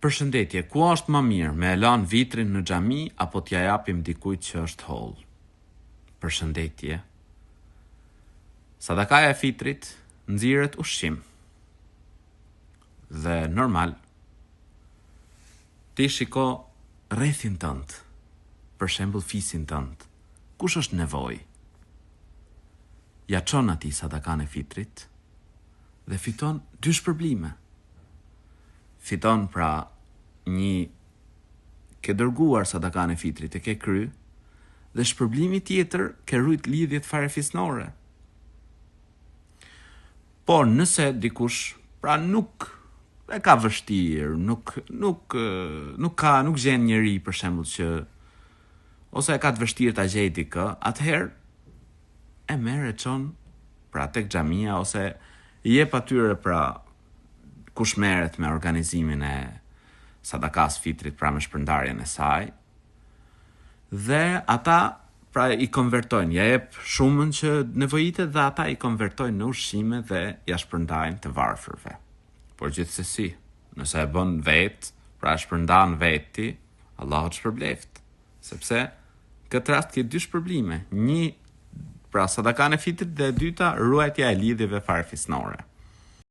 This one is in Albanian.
Përshëndetje, ku është më mirë, me e lanë vitrin në xhami apo t'ja japim dikujt që është holl? Përshëndetje. Sadakaja e fitrit nxirret ushqim. Dhe normal, ti shiko rrethin tënd, për shembull fisin tënd, kush është nevojë? Ja çon atij sadakan e fitrit dhe fiton dy shpërblime. Fiton pra një ke dërguar sadakan e fitrit, e ke kry, dhe shpërblimi tjetër ke rujt lidhjet farefisnore. Por nëse dikush pra nuk e ka vështirë, nuk gjen njëri për shembull që ose e ka të vështirë ta gjejë dikë, atëherë e merr e çon pra tek xhamia ose i jep atyre pra kush merret me organizimin e sadakas fitrit, pra me shpërndarjen e saj, dhe ata pra i konvertojnë, ja jep shumën që nevojitet dhe ata i konvertojnë në ushqime dhe ja shpërndajnë të varfërve. Por gjithsesi, nëse e bën vetë, pra shpërndan veti, Allahu të shpërbleft, sepse këtë rast ke dy shpërblime, një pra sadakan e fitrit dhe e dyta ruajtja e lidhjeve farefisnore.